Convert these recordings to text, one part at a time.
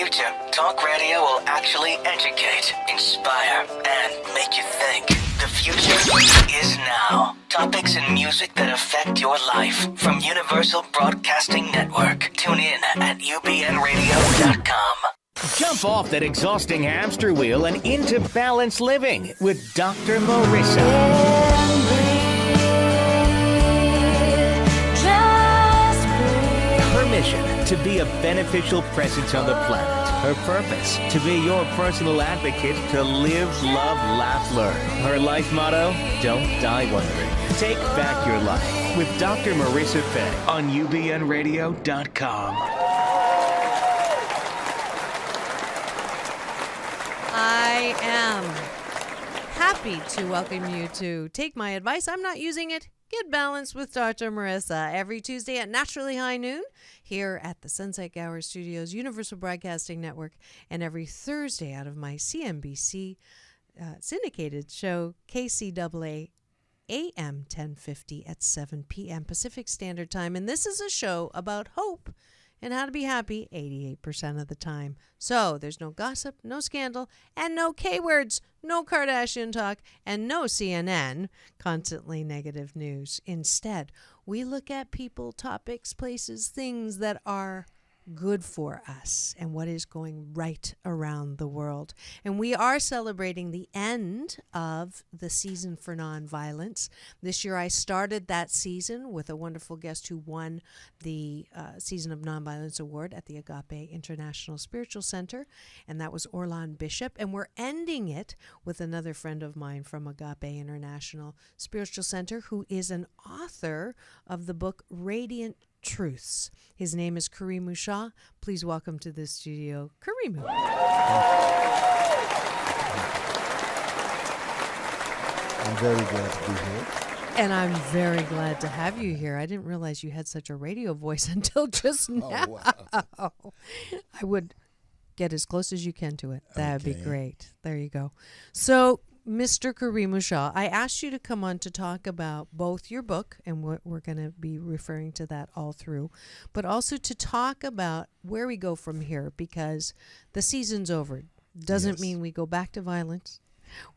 future, talk radio will actually educate, inspire, and make you think. The future is now. Topics and music that affect your life from Universal Broadcasting Network. Tune in at ubnradio.com. Jump off that exhausting hamster wheel and into balanced living with Dr. Marissa. Her mission, to be a beneficial presence on the planet. Her purpose, to be your personal advocate to live, love, laugh, learn. Her life motto, don't die wondering. Take back your life with Dr. Marissa Fay on ubnradio.com. I am happy to welcome you to Take My Advice. I'm not using it. Get Balanced with Dr. Marissa every Tuesday at naturally high noon here at the Sunset Gower Studios, Universal Broadcasting Network, and every Thursday out of my CNBC syndicated show, KCAA AM 1050 at 7 p.m. Pacific Standard Time. And this is a show about hope and how to be happy 88% of the time. So there's no gossip, no scandal, and no K-words, no Kardashian talk, and no CNN, constantly negative news. Instead, we look at people, topics, places, things that are good for us and what is going right around the world. And we are celebrating the end of the season for nonviolence. This year I started that season with a wonderful guest who won the Season of Nonviolence Award at the Agape International Spiritual Center, and that was Orlon Bishop. And we're ending it with another friend of mine from Agape International Spiritual Center who is an author of the book Radiant Truths. His name is Karimu Shaw. Please welcome to the studio, Karimu. I'm very glad to be here. And I'm very glad to have you here. I didn't realize you had such a radio voice until just now. Oh, wow. I would get as close as you can to it. That would be great. There you go. So, Mr. Karimu Shaw, I asked you to come on to talk about both your book, and we're going to be referring to that all through, but also to talk about where we go from here, because the season's over. Doesn't mean we go back to violence.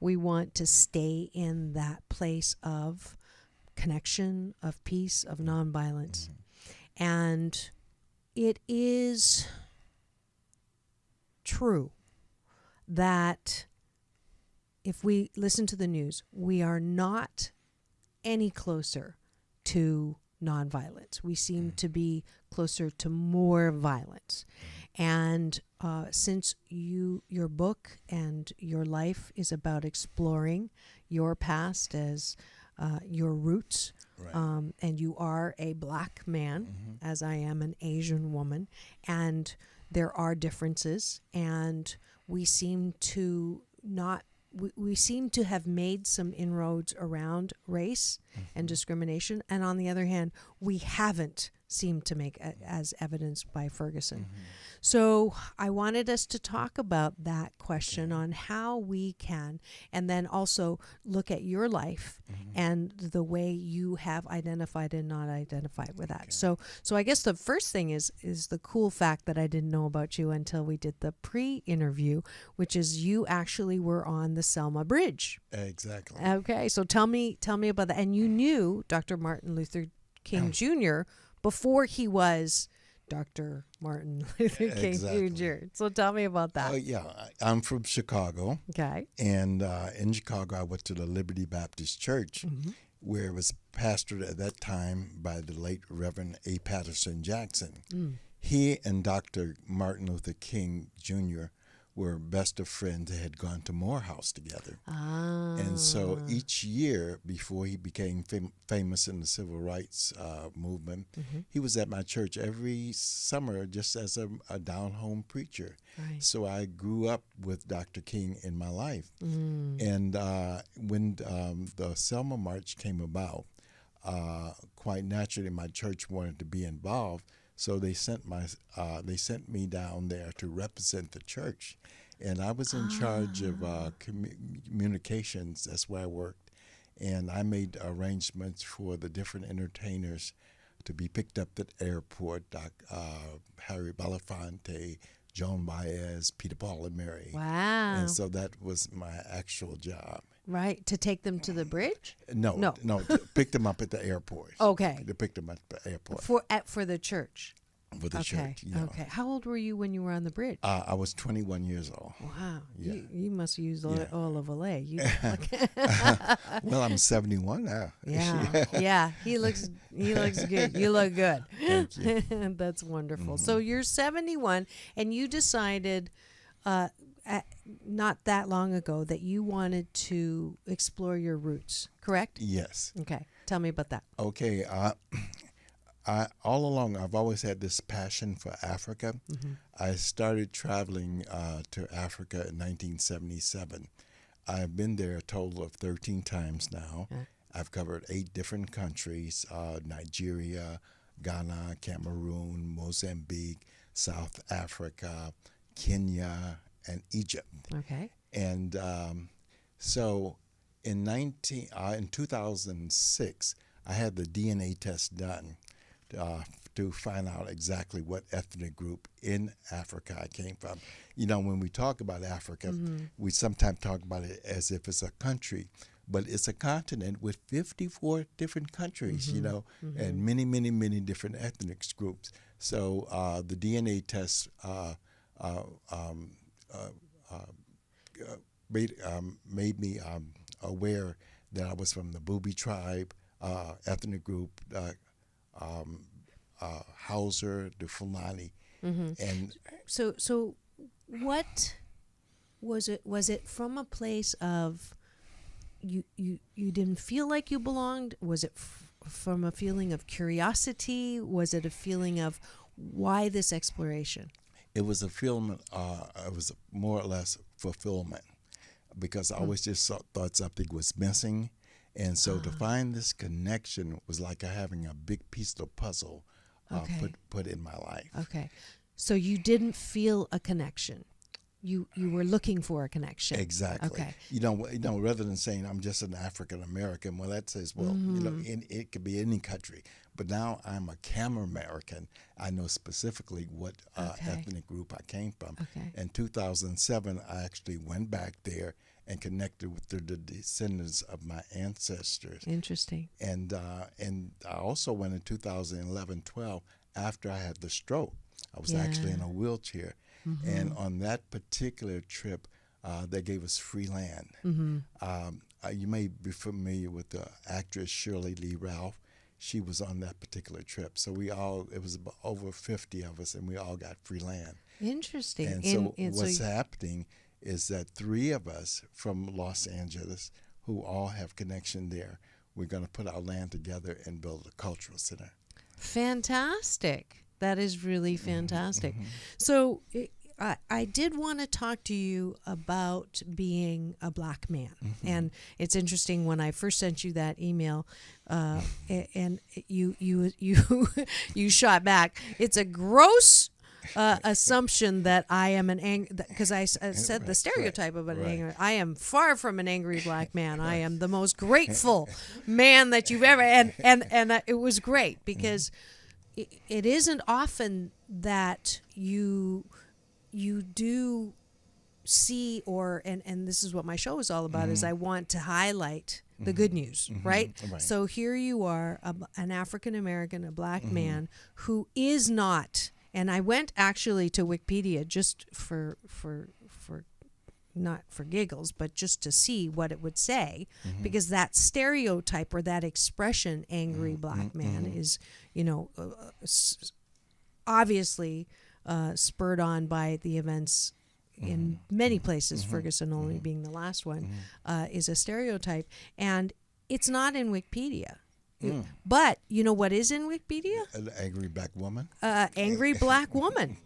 We want to stay in that place of connection, of peace, of nonviolence. And it is true that if we listen to the news, we are not any closer to nonviolence. We seem to be closer to more violence. And since your book and your life is about exploring your past as your roots, right. And you are a black man, as I am an Asian woman, and there are differences, and we seem to not we seem to have made some inroads around race and discrimination. And on the other hand, we haven't seemed to make, as evidenced by Ferguson. So I wanted us to talk about that question on how we can, and then also look at your life and the way you have identified and not identified with that. So I guess the first thing is the cool fact that I didn't know about you until we did the pre-interview, which is you actually were on the Selma Bridge. Exactly. Okay, so tell me about that. And you knew Dr. Martin Luther King Jr. before he was Dr. Martin Luther King Jr. So tell me about that. I'm from Chicago. Okay. And in Chicago, I went to the Liberty Baptist Church, where it was pastored at that time by the late Reverend A. Patterson Jackson. He and Dr. Martin Luther King Jr. were best of friends. They had gone to Morehouse together. And so each year, before he became famous in the civil rights movement, he was at my church every summer just as a down-home preacher. Right. So I grew up with Dr. King in my life. And when the Selma March came about, quite naturally my church wanted to be involved. So they sent me down there to represent the church, and I was in charge of communications. That's where I worked, and I made arrangements for the different entertainers to be picked up at the airport. Harry Belafonte, Joan Baez, Peter, Paul, and Mary. Wow. And so that was my actual job. Right. To take them to the bridge? No, to pick them up at the airport. Okay. To pick them up at the airport. For the church. For the church. You know. Okay. How old were you when you were on the bridge? I was 21 years old. Wow. Yeah. You must use all of LA. Well, I'm 71 now. Yeah. Yeah. He looks good. You look good. Thank you. That's wonderful. So you're 71 and you decided not that long ago that you wanted to explore your roots, correct? Yes. Okay. Tell me about that. Okay. All along, I've always had this passion for Africa. I started traveling to Africa in 1977. I've been there a total of 13 times now. I've covered 8 different countries, Nigeria, Ghana, Cameroon, Mozambique, South Africa, Kenya, and Egypt. Okay. And so in 2006, I had the DNA test done to find out exactly what ethnic group in Africa I came from. You know, when we talk about Africa, we sometimes talk about it as if it's a country, but it's a continent with 54 different countries, you know, and many, many, many different ethnic groups. So the DNA test made me aware that I was from the Bubi tribe, ethnic group, Hausa, the Fulani, and So what was it? Was it from a place of you didn't feel like you belonged? Was it from a feeling of curiosity? Was it a feeling of why this exploration? it was a feeling. It was more or less fulfillment, because I always just thought something was missing. And so to find this connection was like having a big piece of puzzle put in my life. Okay. So you didn't feel a connection. You were looking for a connection. Exactly. Okay. You know, rather than saying I'm just an African American, well, that says, well, it could be any country. But now I'm a Cam-American. I know specifically what ethnic group I came from. Okay. In 2007, I actually went back there and connected with the descendants of my ancestors. Interesting. And I also went in 2011-12 after I had the stroke. I was actually in a wheelchair. And on that particular trip, they gave us free land. You may be familiar with the actress Shirley Lee Ralph. She was on that particular trip. So it was about over 50 of us, and we all got free land. Interesting. And so what's happening is that 3 of us from Los Angeles, who all have connection there, we're going to put our land together and build a cultural center. Fantastic. That is really fantastic. So I did want to talk to you about being a black man. And it's interesting, when I first sent you that email, and you shot back. It's a gross assumption that I am an angry, because I said the stereotype of an angry. I am far from an angry black man. I am the most grateful man that you've ever, and it was great, because it isn't often that you do see, and this is what my show is all about, is I want to highlight the good news, right? So here you are, an African American, a black man who is not, and I went actually to Wikipedia just for not for giggles, but just to see what it would say, because that stereotype or that expression, angry black man, is, obviously spurred on by the events in many places, Ferguson only being the last one, is a stereotype. And it's not in Wikipedia. But you know what is in Wikipedia? An angry black woman? Angry black woman.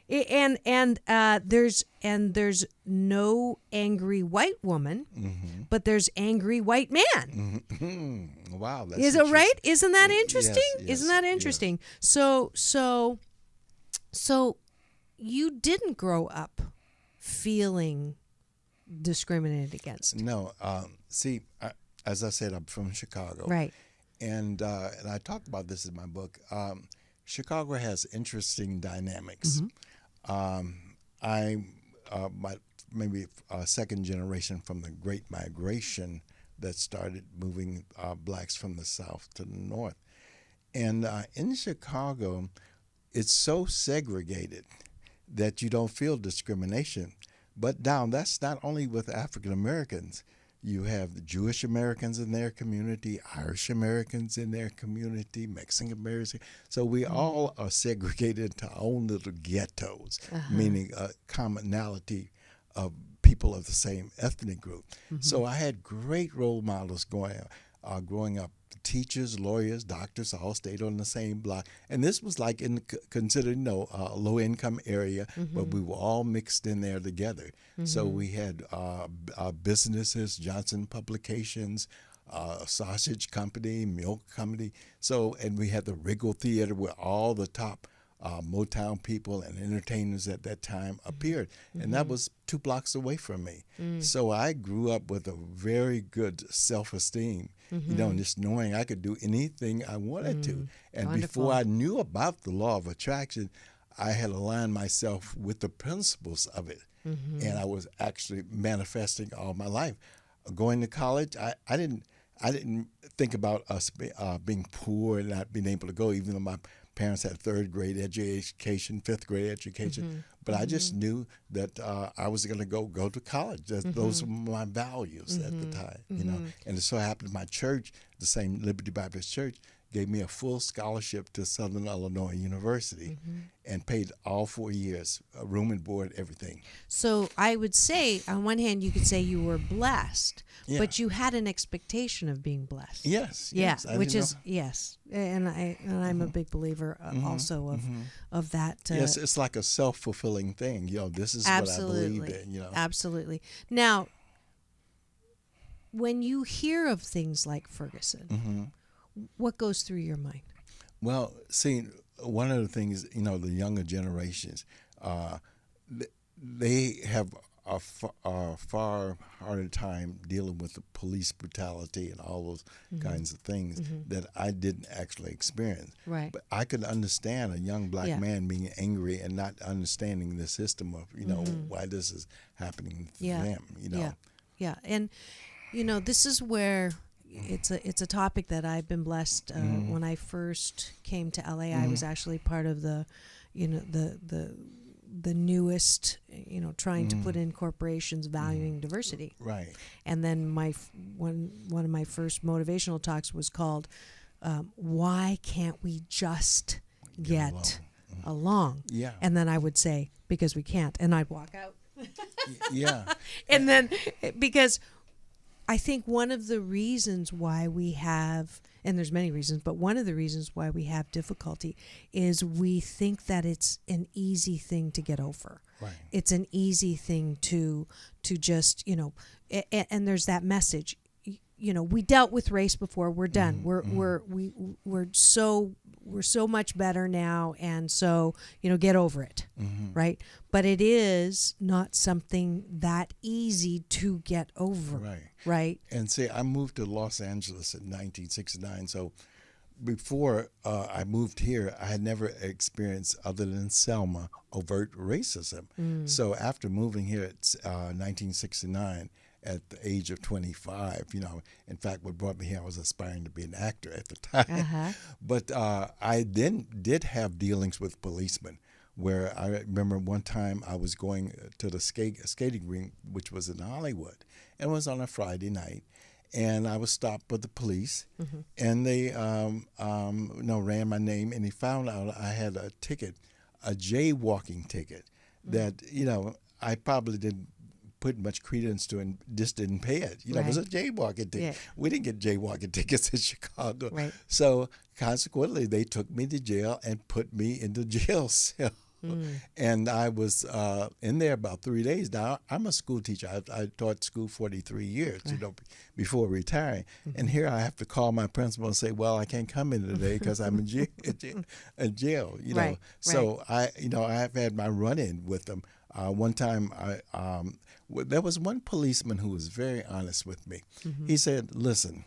And there's no angry white woman, but there's angry white man. Wow, that's is it right? Isn't that interesting? Yes, Isn't that interesting? So you didn't grow up feeling discriminated against. No. See, as I said, I'm from Chicago. Right. And I talk about this in my book. Chicago has interesting dynamics. maybe second generation from the Great Migration that started moving blacks from the South to the North. And in Chicago, it's so segregated that you don't feel discrimination. But down, that's not only with African Americans. You have Jewish Americans in their community, Irish Americans in their community, Mexican Americans. So we all are segregated into our own little ghettos, meaning a commonality of people of the same ethnic group. So I had great role models growing up. Teachers, lawyers, doctors all stayed on the same block. And this was like considered, a low-income area, but we were all mixed in there together. So we had businesses, Johnson Publications, sausage company, milk company. So, and we had the Wriggle Theater where all the top Motown people and entertainers at that time appeared. And that was 2 blocks away from me. So I grew up with a very good self-esteem, just knowing I could do anything I wanted to. And Wonderful. before I knew about the law of attraction, I had aligned myself with the principles of it. And I was actually manifesting all my life. Going to college, I didn't think about us being poor and not being able to go, even though my parents had 3rd grade education, 5th grade education. But I just knew that I was going to go to college. Those were my values at the time, And it so happened my church, the same Liberty Baptist Church, gave me a full scholarship to Southern Illinois University and paid all 4 years, room and board, everything. So I would say, on one hand, you could say you were blessed, Yeah. but you had an expectation of being blessed. Yes. Yeah, I which didn't is know. yes, and I'm a big believer also of that. Yes, it's like a self-fulfilling thing. This is what I believe in. Absolutely. Now, when you hear of things like Ferguson, what goes through your mind? Well, see, one of the things, the younger generations, they have a far harder time dealing with the police brutality and all those kinds of things that I didn't actually experience. Right. But I could understand a young black man being angry and not understanding the system of, why this is happening to them, Yeah, and this is where it's a topic that I've been blessed. When I first came to LA, I was actually part of the newest, trying to put in corporations valuing diversity. Right. And then one of my first motivational talks was called "Why Can't We Just Get Along?" Yeah. And then I would say, "Because we can't," and I'd walk out. Yeah. And then because I think one of the reasons why we have, and there's many reasons, but one of the reasons why we have difficulty is we think that it's an easy thing to get over. Right. It's an easy thing to just, and there's that message. We dealt with race before. We're done. We're so much better now, and so get over it, right? But it is not something that easy to get over, right? And see, I moved to Los Angeles in 1969, so before I moved here, I had never experienced, other than Selma, overt racism. So after moving here at 1969, at the age of 25, in fact, what brought me here, I was aspiring to be an actor at the time. But I then did have dealings with policemen, where I remember one time I was going to the skating rink, which was in Hollywood, and it was on a Friday night. And I was stopped by the police, and they ran my name, and they found out I had a ticket, a jaywalking ticket, that I probably didn't put much credence to and just didn't pay it. It was a jaywalking ticket. Yeah. We didn't get jaywalking tickets in Chicago. Right. So consequently, they took me to jail and put me in the jail cell. And I was in there about 3 days. Now, I'm a school teacher. I taught school 43 years, before retiring. And here I have to call my principal and say, well, I can't come in today because I'm in jail. Right. So I have had my run-in with them. One time, there was one policeman who was very honest with me. He said, listen,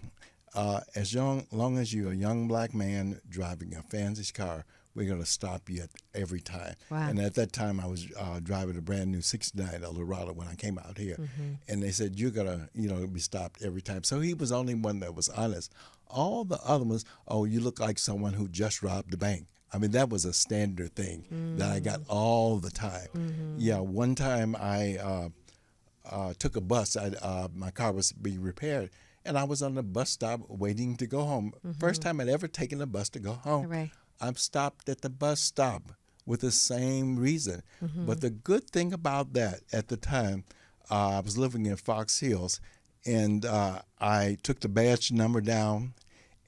as long as you're a young black man driving a fancy car, we're going to stop you at every time. Wow. And at that time, I was driving a brand new '69 Eldorado when I came out here, and they said you're going to be stopped every time. So he was the only one that was honest. All the other ones, oh, you look like someone who just robbed the bank. I mean, that was a standard thing that I got all the time. Yeah, one time I took a bus. My car was being repaired, and I was on the bus stop waiting to go home. First time I'd ever taken a bus to go home. Right. I'm stopped at the bus stop with the same reason. But the good thing about that at the time, I was living in Fox Hills, and I took the badge number down,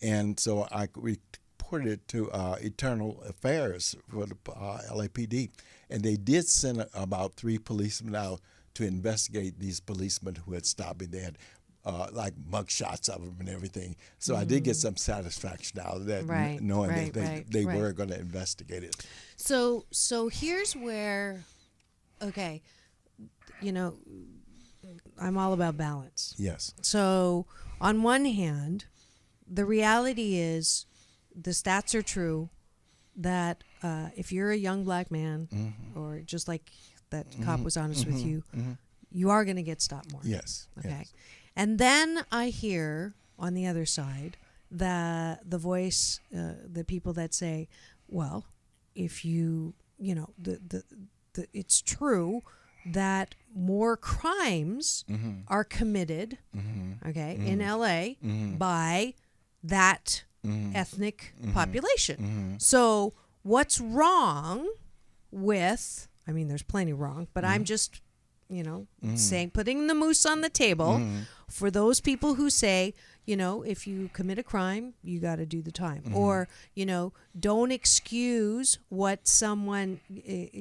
and so I reported it to Internal Affairs for the LAPD, and they did send about 3 policemen out to investigate these policemen who had stopped me. They had like mug shots of them and everything. So I did get some satisfaction out of that, knowing that they were going to investigate it. So here's where, okay, I'm all about balance. Yes. So on one hand, the reality is the stats are true that if you're a young black man, or just like that cop was honest with you, you are going to get stopped more. Yes. Okay. Yes. And then I hear on the other side the voice, the people that say, well, if it's true that more crimes are committed, in LA by that ethnic population. So what's wrong with, I mean, there's plenty wrong, but I'm just, saying, putting the moose on the table for those people who say, if you commit a crime, you got to do the time. Or, don't excuse what someone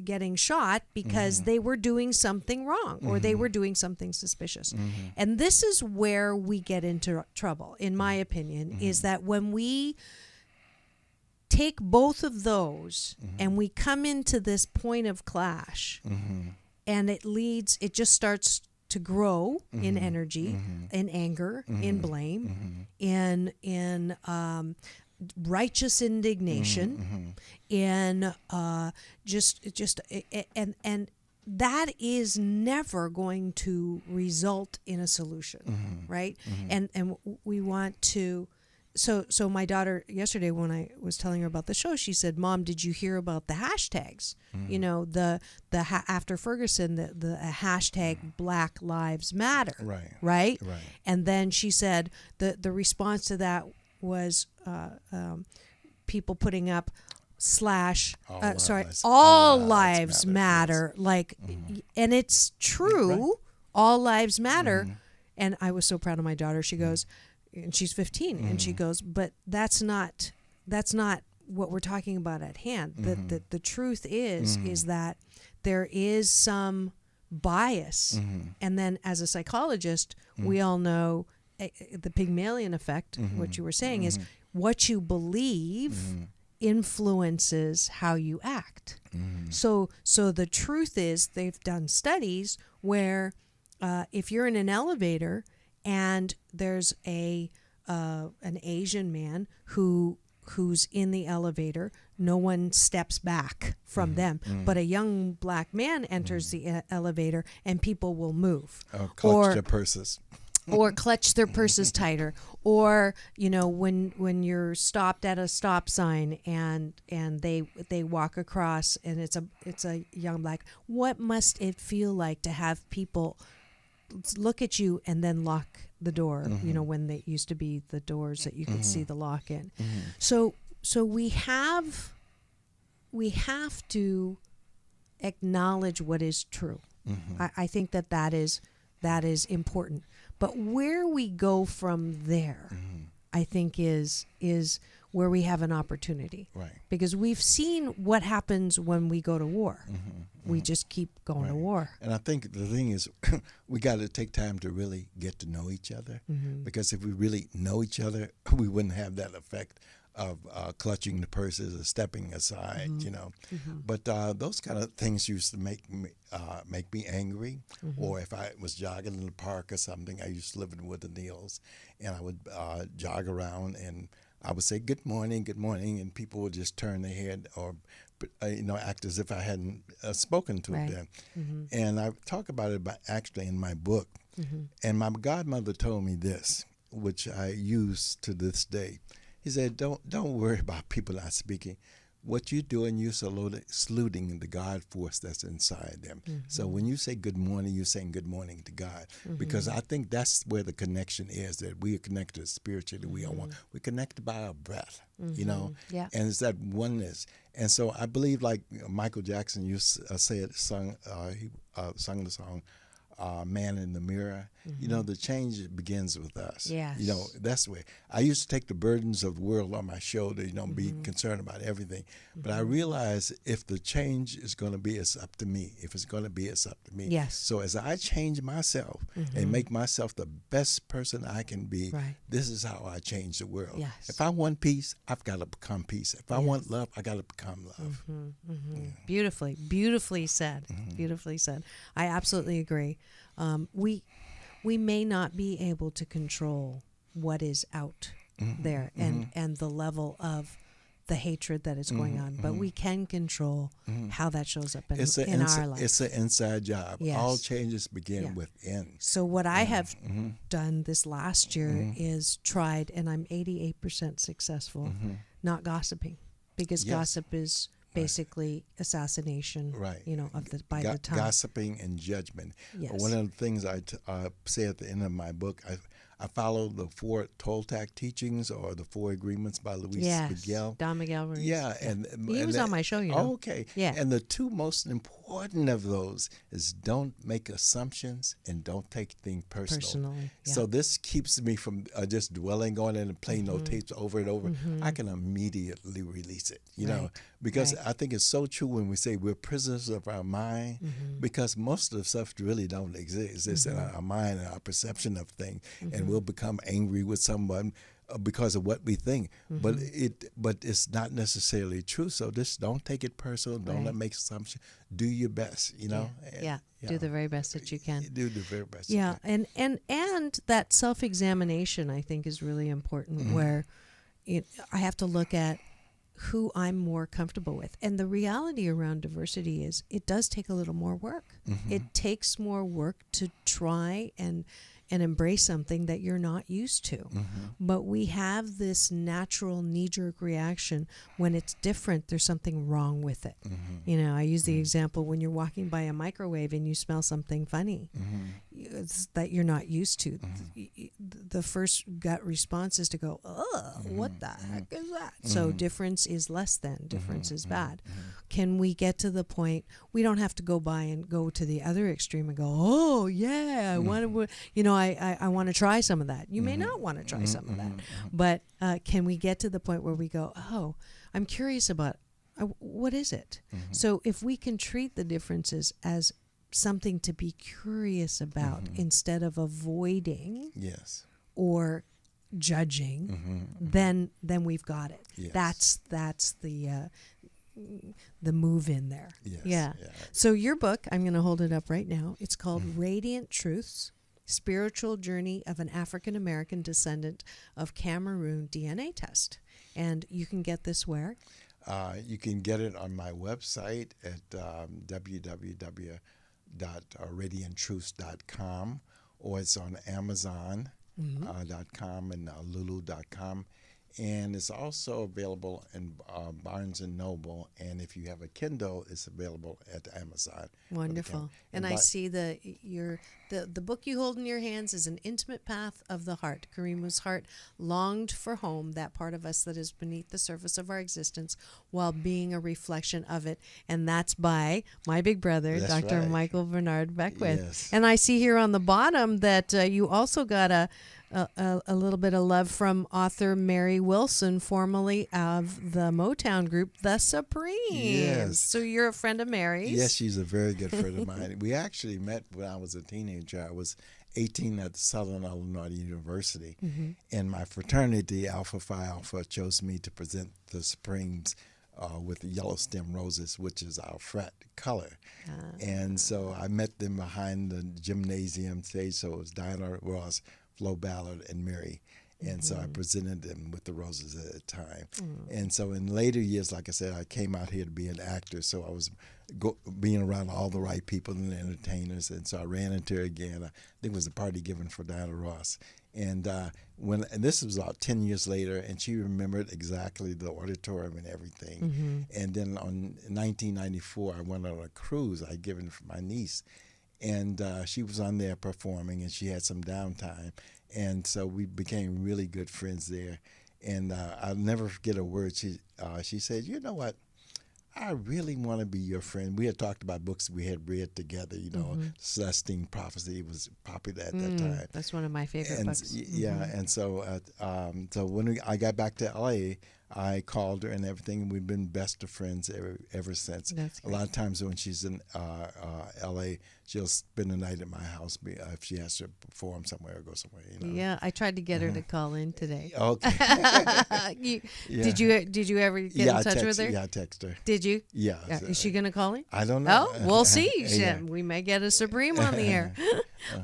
getting shot because they were doing something wrong or they were doing something suspicious. And this is where we get into trouble, in my opinion, is that when we take both of those and we come into this point of clash, and it just starts to grow in energy, in anger, in blame, in righteous indignation, in and that is never going to result in a solution, right? And we want to. So my daughter yesterday, when I was telling her about the show, she said, "Mom, did you hear about the hashtags? After Ferguson, the hashtag Black Lives Matter, right? And then she said the response to that was people putting up all lives matter, yes. Like, and it's true, all lives matter. And I was so proud of my daughter. She goes. And she's 15, and she goes, but that's not what we're talking about at hand. The truth is that there is some bias, and then as a psychologist, we all know the Pygmalion effect. What you were saying is what you believe influences how you act. So the truth is, they've done studies where if you're in an elevator and there's an Asian man who's in the elevator, no one steps back from them. But a young black man enters the elevator, and people will move. Clutch their purses. Or clutch their purses tighter. Or, when you're stopped at a stop sign and they walk across, and it's a young black. What must it feel like to have people look at you and then lock the door, when they used to be the doors that you could see the lock in. So we have to acknowledge what is true. I think that is important. But where we go from there, I think is where we have an opportunity. Right. Because we've seen what happens when we go to war. We just keep going to war. And I think the thing is, we got to take time to really get to know each other. Because if we really know each other, we wouldn't have that effect of clutching the purses or stepping aside, But those kind of things used to make me angry. Or if I was jogging in the park or something, I used to live in Woodland Hills, and I would jog around, and I would say good morning, and people would just turn their head or, act as if I hadn't spoken to Right. them. And I talk about it actually in my book. And my godmother told me this, which I use to this day. He said, "Don't worry about people not speaking. What you're doing, you're saluting the God force that's inside them. So when you say good morning, you're saying good morning to God, because I think that's where the connection is, that we are connected spiritually. We are one. We're connected by our breath, Yeah. and it's that oneness. And so I believe, like Michael Jackson sung the song, Man in the Mirror. The change begins with us. Yes. That's where I used to take the burdens of the world on my shoulder, be concerned about everything. But I realized if the change is going to be, it's up to me. If it's going to be, it's up to me. Yes. So as I change myself and make myself the best person I can be, Right. this is how I change the world. Yes. If I want peace, I've got to become peace. If I want love, I got to become love. Beautifully said. Beautifully said. I absolutely agree. We may not be able to control what is out there and the level of the hatred that is going on, but we can control how that shows up in our life. It's an inside job. Yes. All changes begin within. So what I have done this last year is tried, and I'm 88% successful, not gossiping, because Yes. gossip is basically assassination, Right. of the the tongue. Gossiping and judgment. Yes. One of the things I say at the end of my book, I follow the 4 Toltec teachings, or the 4 agreements by Luis Miguel. Don Miguel Ruiz. Yeah, He was on my show, Oh, okay. Yeah. And the 2 most important of those is don't make assumptions and don't take things Personally, yeah. So this keeps me from just dwelling on it and playing those tapes over and over. I can immediately release it, know, because Right. I think it's so true when we say we're prisoners of our mind, because most of the stuff really don't exist. It's in our mind and our perception of things, and we'll become angry with someone because of what we think, but it's not necessarily true. So just don't take it personal. Don't make assumptions. Do your best, Yeah. And, Do the very best that you can. Do the very best. Yeah, you can. and that self-examination, I think, is really important, where I have to look at who I'm more comfortable with. And the reality around diversity is it does take a little more work. It takes more work to try and embrace something that you're not used to. But we have this natural knee-jerk reaction when it's different. There's something wrong with it. I use the example when you're walking by a microwave and you smell something funny it's that you're not used to. The first gut response is to go, "Oh, what the heck is that?" So difference is less than, difference is bad. Can we get to the point, we don't have to go by and go to the other extreme and go, "Oh yeah, I want to, I want to try some of that." You may not want to try some of that, but can we get to the point where we go, "Oh, I'm curious about what is it?" So if we can treat the differences as something to be curious about instead of avoiding Yes. or judging, then we've got it. Yes. That's the move in there. Yes. Yeah. So your book, I'm going to hold it up right now. It's called Radiant Truths: Spiritual Journey of an African American Descendant of Cameroon DNA Test. And you can get this where? You can get it on my website at www.radianttruths.com, or it's on Amazon.com and Lulu.com. And it's also available in Barnes & Noble. And if you have a Kindle, it's available at Amazon. Wonderful. And I see the book you hold in your hands is An Intimate Path of the Heart. Karimu's heart longed for home, that part of us that is beneath the surface of our existence, while being a reflection of it. And that's by my big brother, That's Dr. right. Michael Bernard Beckwith. Yes. And I see here on the bottom that you also got a little bit of love from author Mary Wilson, formerly of the Motown group, The Supremes. Yes. So you're a friend of Mary's. Yes, she's a very good friend of mine. We actually met when I was a teenager. I was 18 at Southern Illinois University, and my fraternity, Alpha Phi Alpha, chose me to present the Supremes with the yellow stem roses, which is our frat color. And so I met them behind the gymnasium stage. So it was Diana Ross, Flo Ballard, and Mary. And so I presented them with the roses at the time. And so in later years, like I said, I came out here to be an actor. So I was being around all the right people and the entertainers. And so I ran into her again. I think it was a party given for Diana Ross. And this was about 10 years later, and she remembered exactly the auditorium and everything. And then in 1994, I went on a cruise I'd given for my niece. And she was on there performing, and she had some downtime. And so we became really good friends there. And I'll never forget a word. She said, you know what? I really want to be your friend. We had talked about books we had read together, Celestine Prophecy was popular at that time. That's one of my favorite books. Yeah, and so when I got back to L.A., I called her and everything, and we've been best of friends ever since. That's great. A lot of times when she's in L.A., she'll spend the night at my house if she has to perform somewhere or go somewhere. Yeah, I tried to get her to call in today. Okay. Did you ever get in touch with her? Yeah, I text her. Did you? Yeah. Is she going to call in? I don't know. Oh, we'll see. Yeah. We may get a Supreme on the air.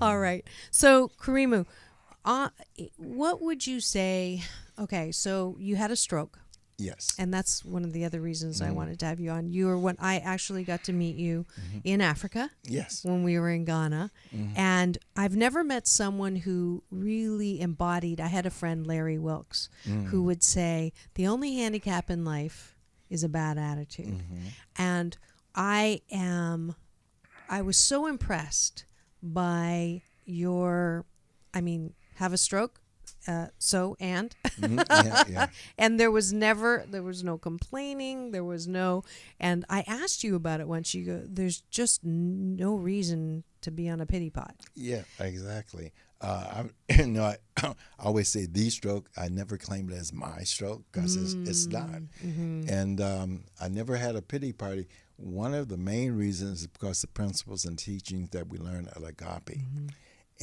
All right. So, Karimu, what would you say? Okay, so you had a stroke. Yes. And that's one of the other reasons I wanted to have you on. You were when I actually got to meet you in Africa. Yes. When we were in Ghana. And I've never met someone who really embodied. I had a friend, Larry Wilkes, who would say, the only handicap in life is a bad attitude. And I was so impressed by have a stroke. And and there was no complaining, and I asked you about it once. You go, there's just no reason to be on a pity pot. Yeah, exactly. I always say the stroke. I never claimed it as my stroke because it's not. And I never had a pity party. One of the main reasons is because the principles and teachings that we learn at Agape.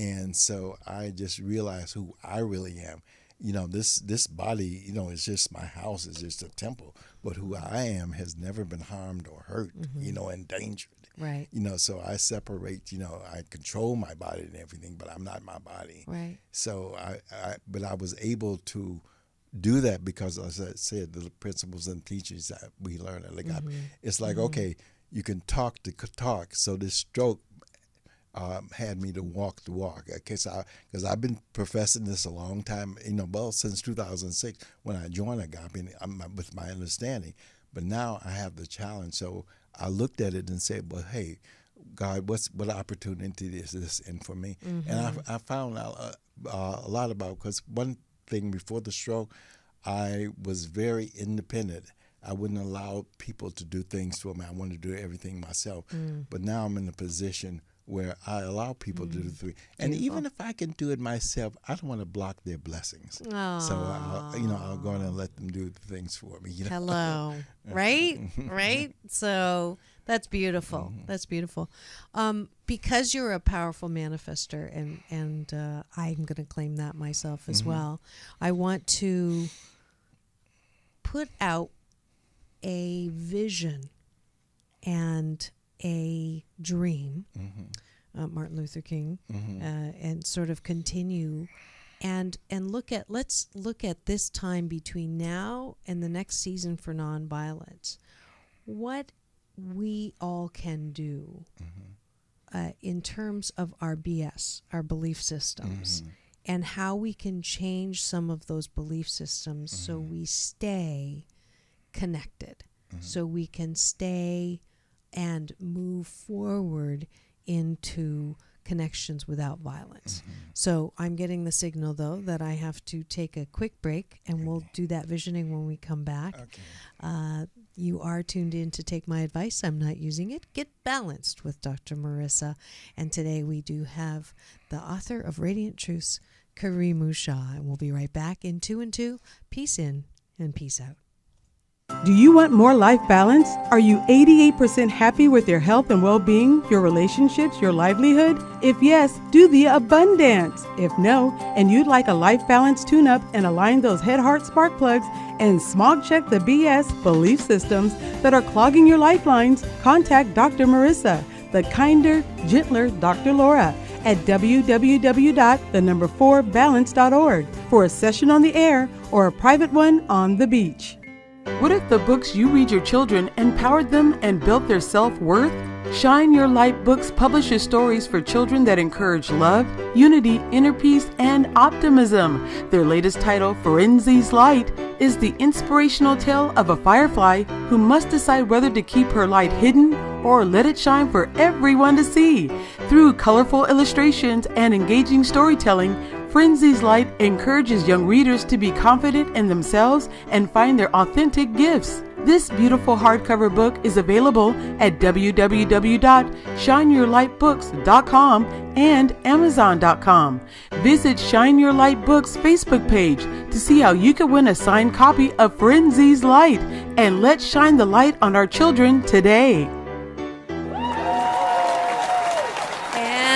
And so I just realized who I really am. This body, is just my house, it's just a temple. But who I am has never been harmed or hurt, endangered. Right. So I separate, I control my body and everything, but I'm not my body. Right. So but I was able to do that because, as I said, the principles and teachings that we learn at Agape. It's like, okay, you can talk the talk. So this stroke had me to walk the walk. Because I've been professing this a long time, since 2006 when I joined Agape with my understanding. But now I have the challenge. So I looked at it and said, well, hey, God, what opportunity is this in for me? And I found out a lot about, because one thing before the stroke, I was very independent. I wouldn't allow people to do things for me. I wanted to do everything myself. But now I'm in a position where I allow people to do things. And even if I can do it myself, I don't want to block their blessings. Aww. So, I'll go in and let them do the things for me. Hello. Right? Right? So that's beautiful. That's beautiful. Because you're a powerful manifester, and I'm going to claim that myself as well, I want to put out a vision and a dream, Martin Luther King, and sort of continue and let's look at this time between now and the next season for nonviolence. What we all can do in terms of our BS, our belief systems, and how we can change some of those belief systems so we stay connected, so we can stay and move forward into connections without violence. So I'm getting the signal, though, that I have to take a quick break, and we'll do that visioning when we come back. Okay. You are tuned in to Take My Advice. I'm not using it. Get Balanced with Dr. Marissa. And today we do have the author of Radiant Truths, Karimu Shaw. And we'll be right back in 2 and 2. Peace in and peace out. Do you want more life balance? Are you 88% happy with your health and well-being, your relationships, your livelihood? If yes, do the abundance. If no, and you'd like a life balance tune-up and align those head, heart, spark plugs and smog check the BS belief systems that are clogging your lifelines, contact Dr. Marissa, the kinder, gentler Dr. Laura, at www.4balance.org for a session on the air or a private one on the beach. What if the books you read your children empowered them and built their self-worth? Shine Your Light Books publishes stories for children that encourage love, unity, inner peace, and optimism. Their latest title, Forensi's Light, is the inspirational tale of a firefly who must decide whether to keep her light hidden or let it shine for everyone to see. Through colorful illustrations and engaging storytelling, Forensi's Light encourages young readers to be confident in themselves and find their authentic gifts. This beautiful hardcover book is available at www.shineyourlightbooks.com and amazon.com. Visit Shine Your Light Books Facebook page to see how you can win a signed copy of Forensi's Light, and let's shine the light on our children today.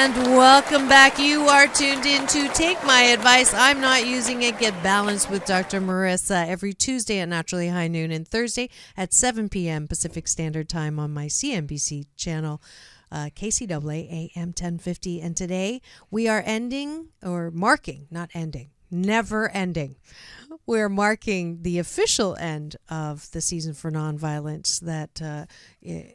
And welcome back. You are tuned in to Take My Advice. I'm not using it. Get balanced with Dr. Marissa every Tuesday at Naturally High Noon and Thursday at 7 p.m. Pacific Standard Time on my CNBC channel, KCAA AM 1050. And today we are never ending. We're marking the official end of the season for nonviolence that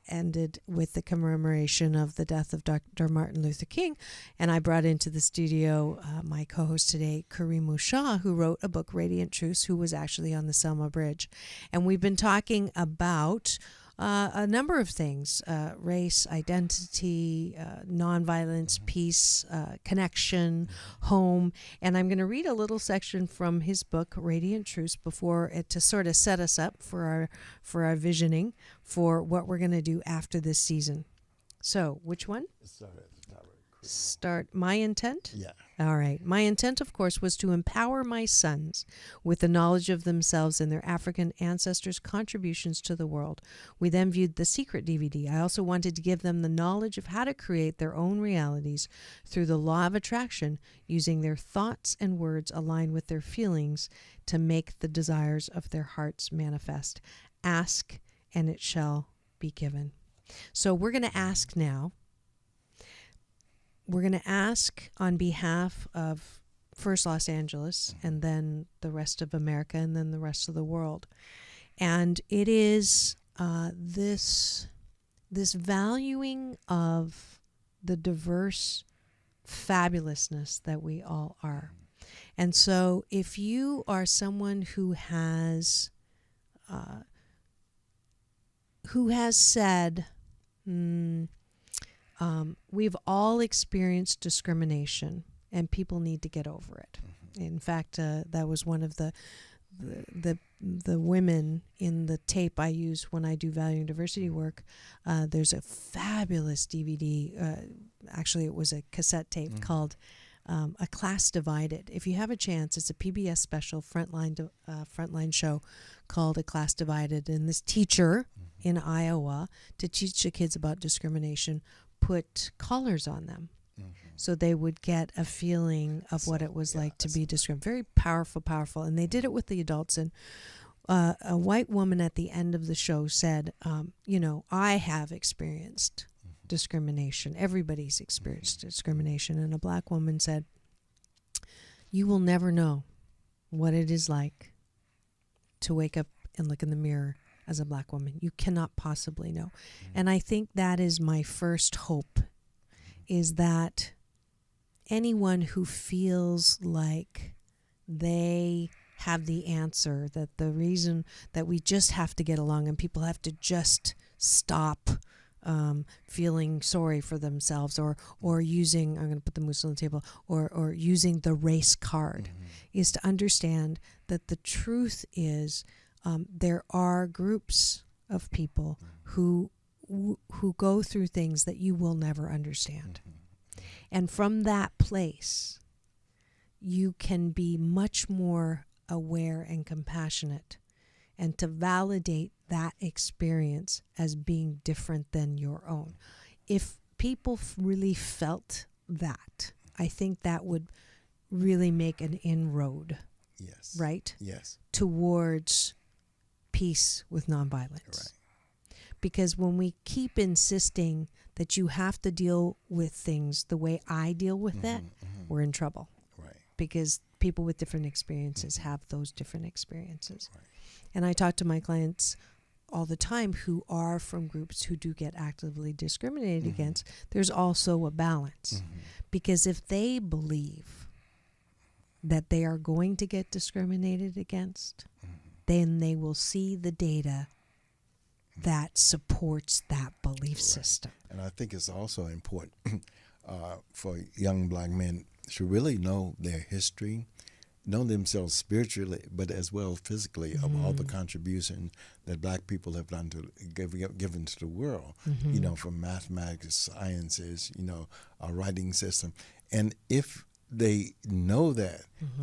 ended with the commemoration of the death of Dr. Martin Luther King. And I brought into the studio my co-host today, Karimu Shaw, who wrote a book, Radiant Truths, who was actually on the Selma Bridge. And we've been talking about a number of things: race, identity, nonviolence, peace, connection, home. And I'm going to read a little section from his book, Radiant Truths, to sort of set us up for our visioning for what we're going to do after this season. So, which one? Start my intent? Yeah. All right. My intent, of course, was to empower my sons with the knowledge of themselves and their African ancestors' contributions to the world. We then viewed The Secret DVD. I also wanted to give them the knowledge of how to create their own realities through the law of attraction, using their thoughts and words aligned with their feelings to make the desires of their hearts manifest. Ask, and it shall be given. So we're going to ask now. We're going to ask on behalf of first Los Angeles and then the rest of America and then the rest of the world. And it is this valuing of the diverse fabulousness that we all are. And so if you are someone who has said, we've all experienced discrimination, and people need to get over it. In fact, that was one of the women in the tape I use when I do value and diversity work. There's a fabulous DVD. Actually, it was a cassette tape called A Class Divided. If you have a chance, it's a PBS special frontline show called A Class Divided. And this teacher in Iowa, to teach the kids about discrimination, put collars on them so they would get a feeling of what it was like to be discriminated. Very powerful. And they did it with the adults. And a white woman at the end of the show said, I have experienced discrimination. Everybody's experienced discrimination. And a black woman said, you will never know what it is like to wake up and look in the mirror as a black woman. You cannot possibly know. And I think that is my first hope, is that anyone who feels like they have the answer, that the reason that we just have to get along and people have to just stop feeling sorry for themselves or using, I'm going to put the moose on the table, or using the race card, is to understand that the truth is there are groups of people who go through things that you will never understand. And from that place, you can be much more aware and compassionate, and to validate that experience as being different than your own. If people really felt that, I think that would really make an inroad, right? Yes. Towards peace with nonviolence. Right. Because when we keep insisting that you have to deal with things the way I deal with it, we're in trouble. Right. Because people with different experiences have those different experiences. Right. And I talk to my clients all the time who are from groups who do get actively discriminated against. There's also a balance. Because if they believe that they are going to get discriminated against, then they will see the data that supports that belief system. And I think it's also important for young black men to really know their history, know themselves spiritually, but as well physically, of all the contribution that black people have done to given to the world, you know, from mathematics, sciences, you know, our writing system. And if they know that,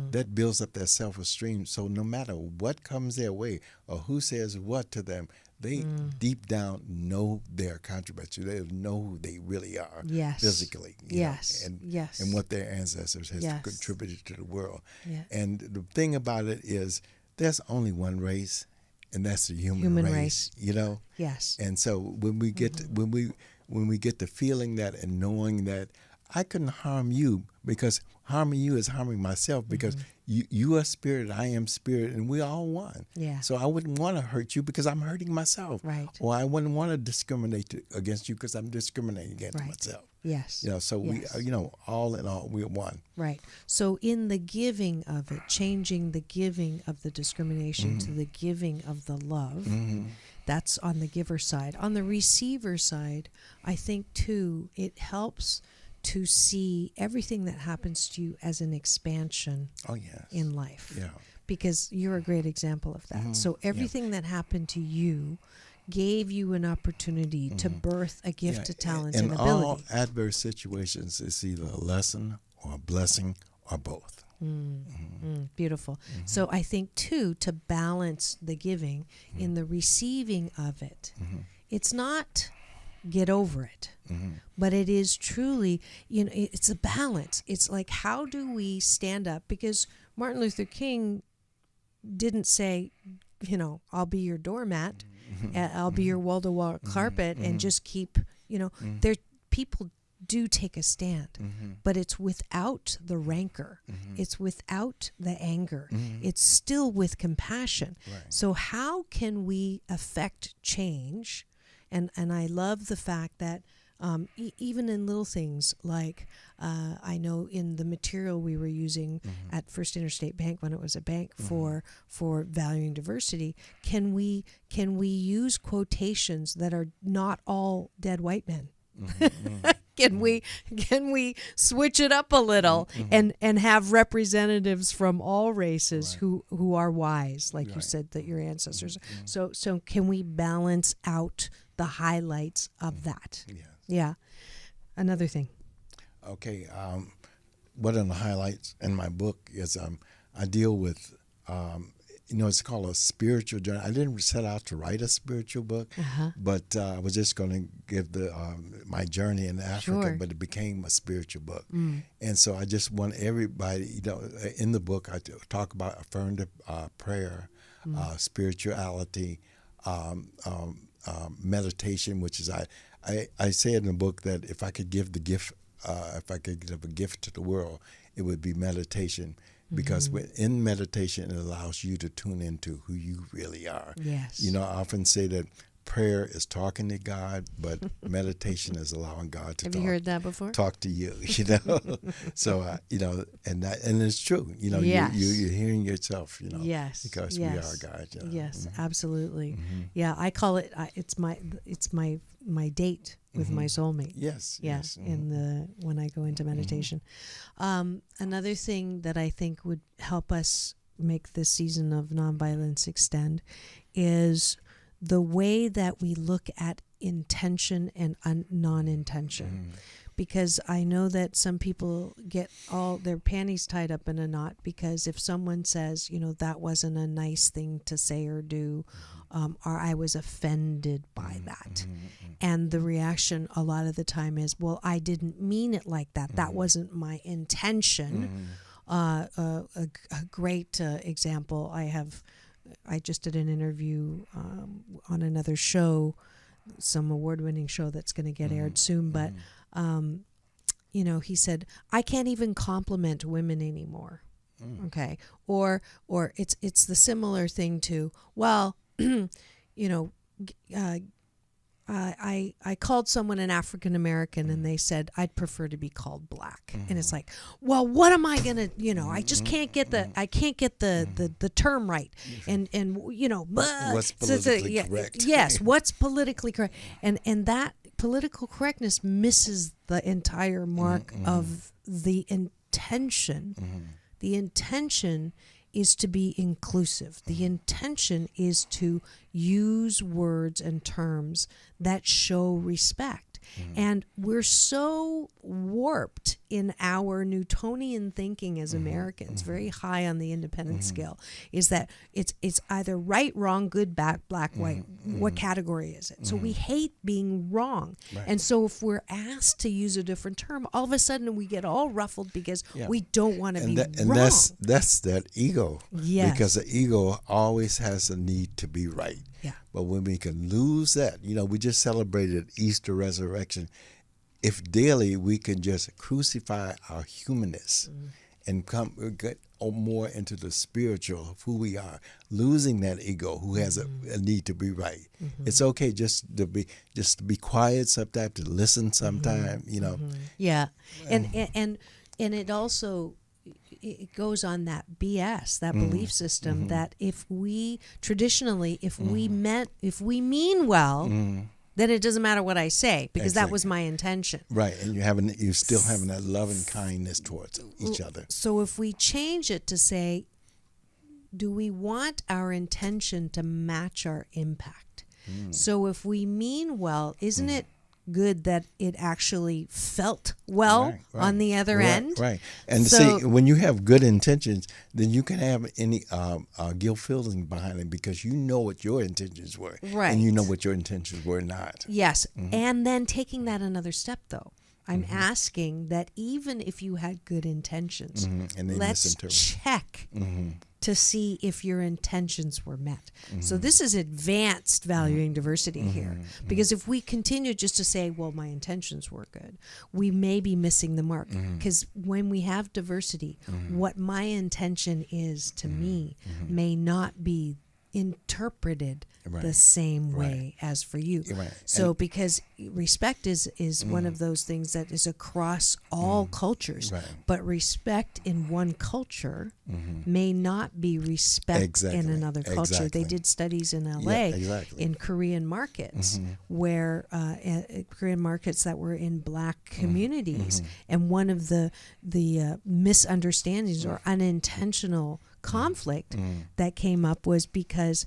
that builds up their self-esteem. So no matter what comes their way or who says what to them, they deep down know their contribution. They know who they really are physically. You know, and what their ancestors has contributed to the world. And the thing about it is there's only one race, and that's the human race. You know? And so when we get when we get the feeling that and knowing that I couldn't harm you, because harming you is harming myself, because you are spirit, I am spirit, and we all one. So I wouldn't want to hurt you because I'm hurting myself. Or I wouldn't want to discriminate against you because I'm discriminating against myself. You know, so we, you know, all in all, we're one. So in the giving of it, changing the giving of the discrimination to the giving of the love, that's on the giver side. On the receiver side, I think too, it helps to see everything that happens to you as an expansion in life. Because you're a great example of that. So everything that happened to you gave you an opportunity to birth a gift, a talent, and ability. In all adverse situations, it's either a lesson or a blessing or both. Beautiful. So I think too, to balance the giving in the receiving of it, it's not get over it. But it is truly, you know, it's a balance. It's like, how do we stand up? Because Martin Luther King didn't say, you know, I'll be your doormat, I'll be your wall-to-wall carpet, and just keep, you know, there people do take a stand, but it's without the rancor. It's without the anger. It's still with compassion. So how can we affect change? And I love the fact that even in little things like I know in the material we were using at First Interstate Bank when it was a bank for valuing diversity, can we use quotations that are not all dead white men? Can we switch it up a little and have representatives from all races who are wise, like you said that your ancestors. So can we balance out the highlights of that? Another thing. Okay. One of the highlights in my book is I deal with you know, it's called a spiritual journey. I didn't set out to write a spiritual book, but I was just going to give the my journey in Africa, but it became a spiritual book. And so I just want everybody, you know, in the book I talk about affirmative prayer, spirituality, meditation, which is I say in the book that if I could give the gift, if I could give a gift to the world, it would be meditation. Because in meditation, it allows you to tune into who you really are. You know, I often say that prayer is talking to God, but meditation is allowing God to Have you heard that before? Talk to you, you know. So, you know, and it's true. You know, you're hearing yourself, you know, because we are God. You know? Absolutely. I call it, it's my date with my soulmate. When I go into meditation. Another thing that I think would help us make this season of nonviolence extend is the way that we look at intention and non-intention. Because I know that some people get all their panties tied up in a knot because if someone says, you know, that wasn't a nice thing to say or do, or I was offended by that. And the reaction a lot of the time is, well, I didn't mean it like that. That wasn't my intention. A great example I just did an interview on another show some award-winning show that's going to get aired soon, but you know, he said, I can't even compliment women anymore. Okay. Or it's the similar thing to, well, you know, I called someone an African American and they said I'd prefer to be called black. And it's like, well, what am I gonna, you know, I just can't get the term right. And you know, What's politically correct? Yes, what's politically correct. And that political correctness misses the entire mark of the intention. The intention is to be inclusive. The intention is to use words and terms that show respect. And we're so warped in our Newtonian thinking as Americans, very high on the independent scale, is that it's either right, wrong, good, bad, black, white. What category is it? So we hate being wrong. And so if we're asked to use a different term, all of a sudden we get all ruffled because we don't want to be wrong. And that's that ego. Yes. Because the ego always has a need to be right. Yeah. But when we can lose that, you know, we just celebrated Easter resurrection. If daily we can just crucify our humanness and get more into the spiritual of who we are, losing that ego who has a need to be right. It's okay just to be quiet sometimes, to listen sometimes, you know. Yeah. And it also, it goes on that BS, that belief system that if we traditionally, if we mean well, then it doesn't matter what I say because that was my intention. Right, and you're still having that love and kindness towards each other. So if we change it to say, do we want our intention to match our impact? So if we mean well, isn't it good that it actually felt well on the other end? Right. And so, see, when you have good intentions, then you can have any guilt feeling behind it because you know what your intentions were. Right. And you know what your intentions were not. Yes. And then taking that another step, though. I'm asking that even if you had good intentions, And let's check to see if your intentions were met. So this is advanced valuing diversity here. Because if we continue just to say, well, my intentions were good, we may be missing the mark. Because when we have diversity, what my intention is to me may not be interpreted the same way as for you. So because respect is one of those things that is across all cultures, but respect in one culture may not be respect in another culture. They did studies in LA in Korean markets where Korean markets that were in black communities, and one of the misunderstandings or unintentional conflict that came up was because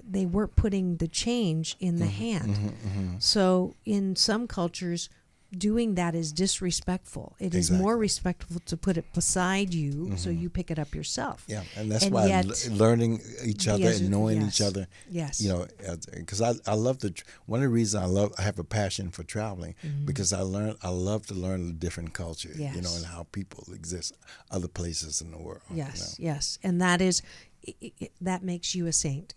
they weren't putting the change in the hand. So in some cultures, doing that is disrespectful. It is more respectful to put it beside you so you pick it up yourself. Yeah, and that's why learning each other and knowing each other. Yes. You know, because I love one of the reasons I have a passion for traveling because I love to learn the different cultures. Yes. You know, and how people exist other places in the world. Yes, you know? yes, and that is. That makes you a saint.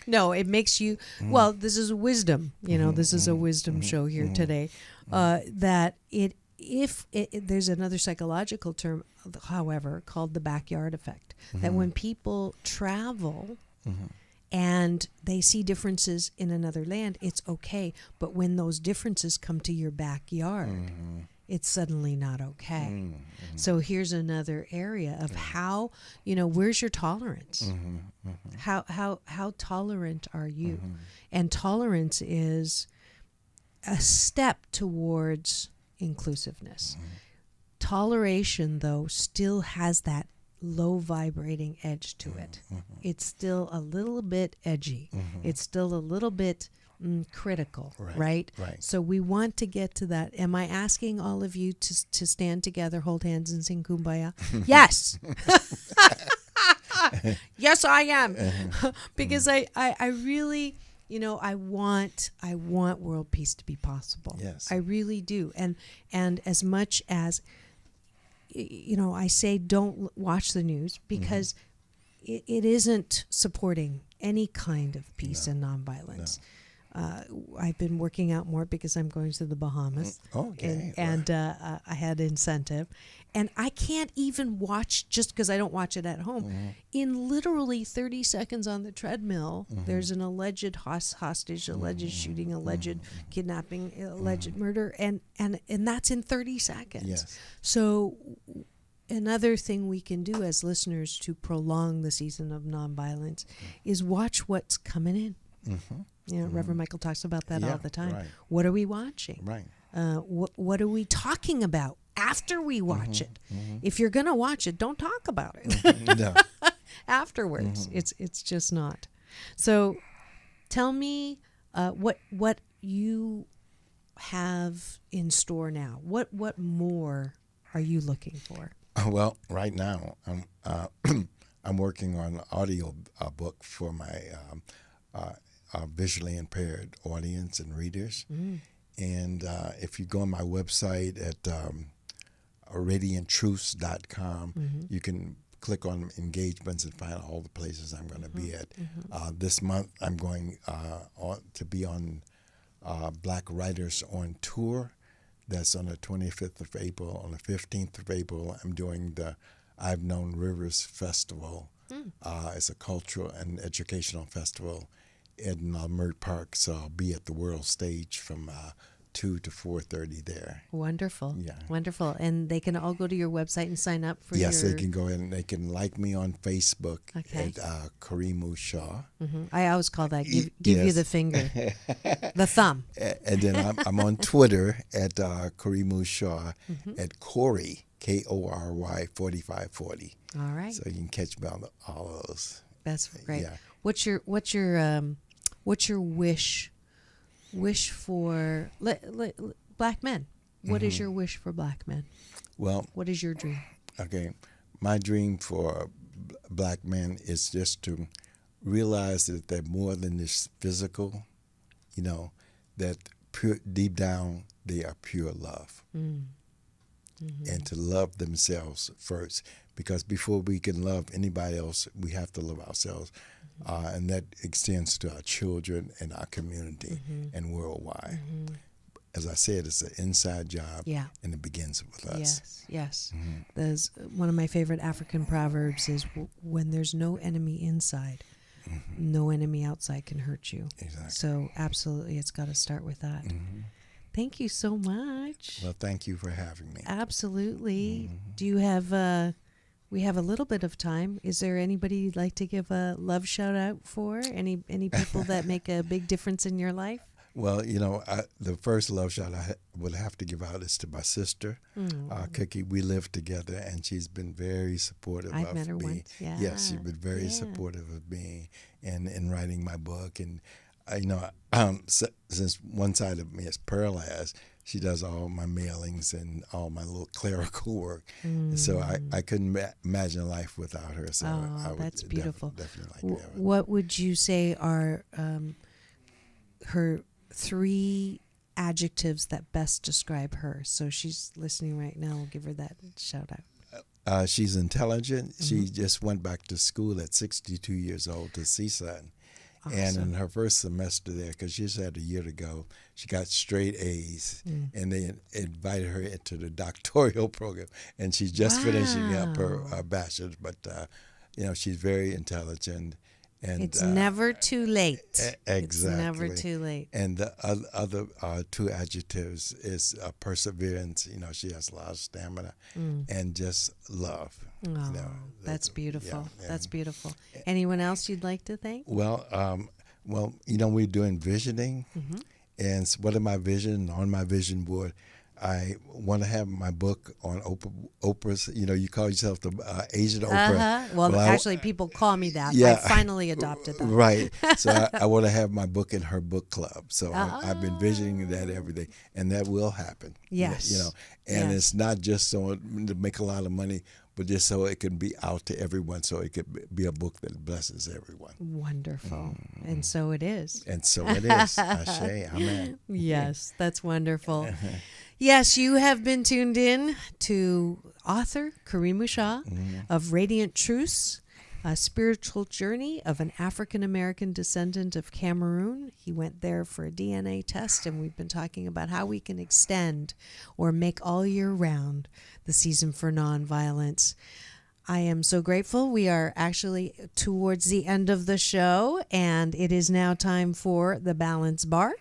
No, it makes you, well, this is wisdom. You know, this is a wisdom show here today. That there's another psychological term, however, called the backyard effect. That when people travel and they see differences in another land, it's okay. But when those differences come to your backyard, it's suddenly not okay. So here's another area of how, you know, where's your tolerance? How tolerant are you? And tolerance is a step towards inclusiveness. Toleration, though, still has that low vibrating edge to it. It's still a little bit edgy. It's still a little bit critical, right? So we want to get to that. Am I asking all of you to stand together, hold hands, and sing Kumbaya? Yes. Yes, I am. Because I really, you know, I want world peace to be possible. Yes. I really do. And as much as, you know, I say don't watch the news because it isn't supporting any kind of peace and nonviolence. I've been working out more because I'm going to the Bahamas. Okay. And I had incentive. And I can't even watch, just because I don't watch it at home. In literally 30 seconds on the treadmill, there's an alleged hostage, alleged shooting, alleged kidnapping, alleged murder. And that's in 30 seconds. Yes. So another thing we can do as listeners to prolong the season of nonviolence is watch what's coming in. You know, Reverend Michael talks about that all the time. Right. What are we watching? Right. What are we talking about after we watch it? If you're going to watch it, don't talk about it No. afterwards. It's just not. So tell me what you have in store now. What more are you looking for? Well, right now I'm I'm working on an audio book for my visually impaired audience and readers. And if you go on my website at radianttruths.com, you can click on engagements and find all the places I'm going to be at. This month I'm going to be on Black Writers on Tour. That's on the 25th of April. On the 15th of April, I'm doing the I've Known Rivers Festival. It's a cultural and educational festival in Mert Park, so I'll be at the World Stage from 2 to 4:30 there. Wonderful. Yeah. Wonderful. And they can all go to your website and sign up for Yes, your... they can go in and they can like me on Facebook Okay. at Karimu Shaw. I always call that give you Yes. the finger, the thumb. And then I'm on Twitter at Karimu Shaw at Corey, Kory 4540. All right. So you can catch me on all of those. That's great. Yeah. What's your wish for black men? What is your wish for black men? Well, What is your dream? okay, my dream for black men is just to realize that they're more than this physical, that deep down they are pure love. And to love themselves first, because before we can love anybody else, we have to love ourselves. And that extends to our children and our community and worldwide. As I said, it's an inside job, Yeah. and it begins with us. Yes. There's one of my favorite African proverbs is when there's no enemy inside, no enemy outside can hurt you. Exactly. So absolutely, it's got to start with that. Thank you so much. Well, thank you for having me. Absolutely. Do you have we have a little bit of time. Is there anybody you'd like to give a love shout out for? Any people that make a big difference in your life? Well, the first love shot I would have to give out is to my sister, Cookie. We live together, and she's been very supportive I've of met her me. once. Yeah. Yes, she's been very Yeah. supportive of me and in writing my book. And since one side of me is paralyzed, she does all my mailings and all my little clerical work. So I couldn't imagine life without her. So I would that's beautiful. definitely like that. What would you say are her 3 adjectives that best describe her? So she's listening right now. We'll give her that shout out. She's intelligent. She just went back to school at 62 years old to CSUN. And in her first semester there, because she just had a year to go, she got straight A's, and they invited her into the doctoral program. And she's just finishing up her bachelor's, but she's very intelligent. And It's never too late. Exactly. It's never too late. And the other 2 adjectives is perseverance. She has a lot of stamina, and just love. Oh, that's beautiful. Yeah, That's beautiful. Anyone else you'd like to thank? Well, we're doing visioning, and one of my vision on my vision board, I want to have my book on Oprah's. You call yourself the Asian Oprah. Well, actually, people call me that. I finally adopted that. Right. So I want to have my book in her book club. So I've been visioning that every day, and that will happen. Yes. And Yes. it's not just so to make a lot of money, but just so it can be out to everyone, so it could be a book that blesses everyone. Wonderful. And so it is. And so it is. Ashe, amen. Yes, that's wonderful. Yes, you have been tuned in to author Karimu Shaw of Radiant Truths A spiritual journey of an African-American descendant of Cameroon. He went there for a DNA test, and we've been talking about how we can extend or make all year round the season for nonviolence. I am so grateful. We are actually towards the end of the show, and it is now time for the Balance Bar,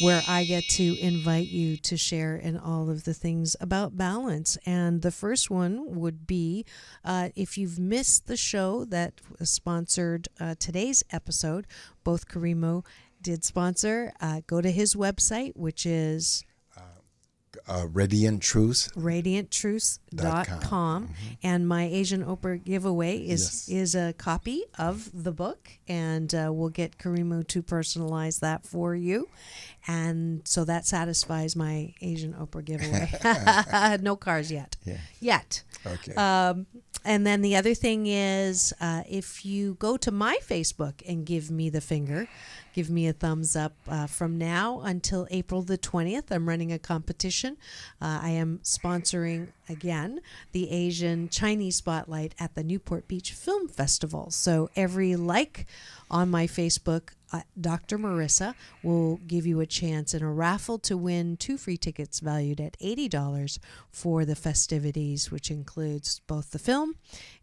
where I get to invite you to share in all of the things about balance. And the first one would be if you've missed the show that sponsored today's episode, both Karimu did sponsor, go to his website, which is Radiant Truths. RadiantTruths.com. And my Asian Oprah giveaway is a copy of the book, and we'll get Karimu to personalize that for you. And so that satisfies my Asian Oprah giveaway. No cars yet. Yeah. Yet. Okay. And then the other thing is if you go to my Facebook and give me the finger, give me a thumbs up, from now until April the 20th, I'm running a competition. I am sponsoring, again, the Asian Chinese Spotlight at the Newport Beach Film Festival. So every like on my Facebook, Dr. Marissa will give you a chance in a raffle to win 2 free tickets valued at $80 for the festivities, which includes both the film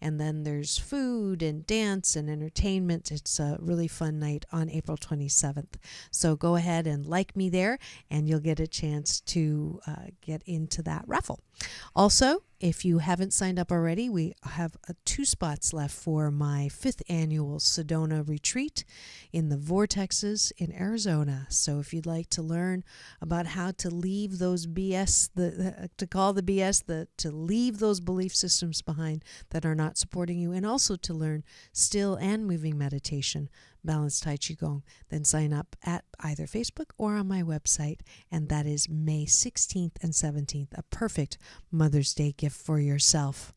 and then there's food and dance and entertainment. It's a really fun night on April 27th. So go ahead and like me there, and you'll get a chance to get into that raffle. Also, if you haven't signed up already, we have 2 spots left for my 5th annual Sedona retreat in the Vortexes in Arizona. So if you'd like to learn about how to leave those BS, to leave those belief systems behind that are not supporting you, and also to learn still and moving meditation, balanced Tai Chi Gong, then sign up at either Facebook or on my website, and that is May 16th and 17th, a perfect Mother's Day gift for yourself.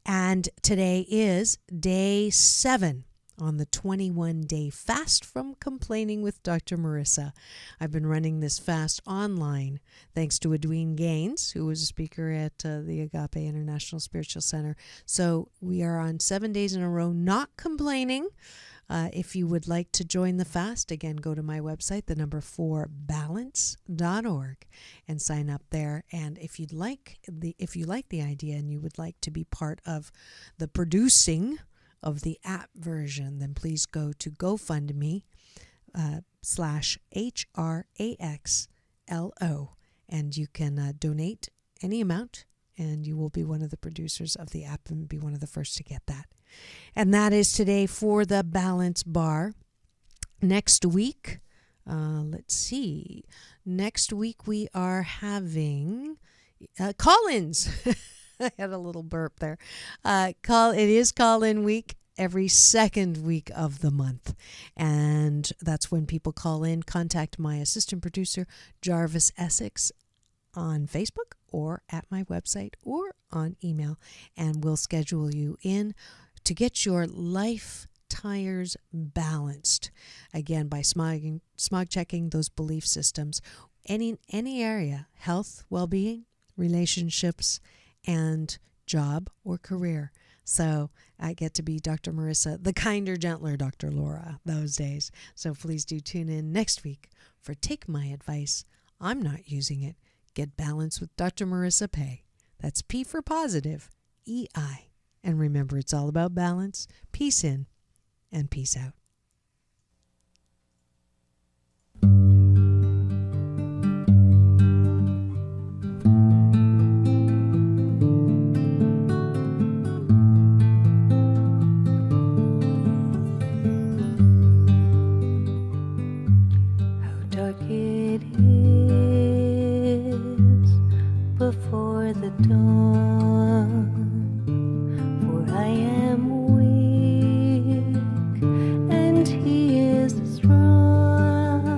And today is day 7 on the 21-day fast from complaining with Dr. Marissa. I've been running this fast online thanks to Edwene Gaines, who was a speaker at the Agape International Spiritual Center. So we are on 7 days in a row not complaining. If you would like to join the fast, again, go to my website, the number 4balance.org, and sign up there. And if you like the idea and you would like to be part of the producing of the app version, then please go to GoFundMe /HRAXLO, and you can donate any amount, and you will be one of the producers of the app and be one of the first to get that. And that is today for the Balance Bar. Next week, next week we are having call-ins. I had a little burp there. It is call-in week every second week of the month. And that's when people call in. Contact my assistant producer, Jarvis Essex, on Facebook or at my website or on email, and we'll schedule you in to get your life tires balanced, again, by smog checking those belief systems. Any area, health, well-being, relationships, and job or career. So I get to be Dr. Marissa, the kinder, gentler Dr. Laura those days. So please do tune in next week for Take My Advice. I'm not using it. Get Balance with Dr. Marissa Pay. That's P for positive, EI. And remember, it's all about balance, peace in, and peace out. How dark it is before the dawn. I am weak, and He is strong.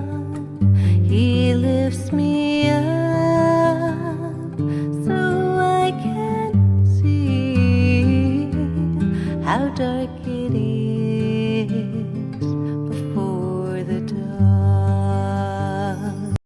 He lifts me up so I can see how dark it is.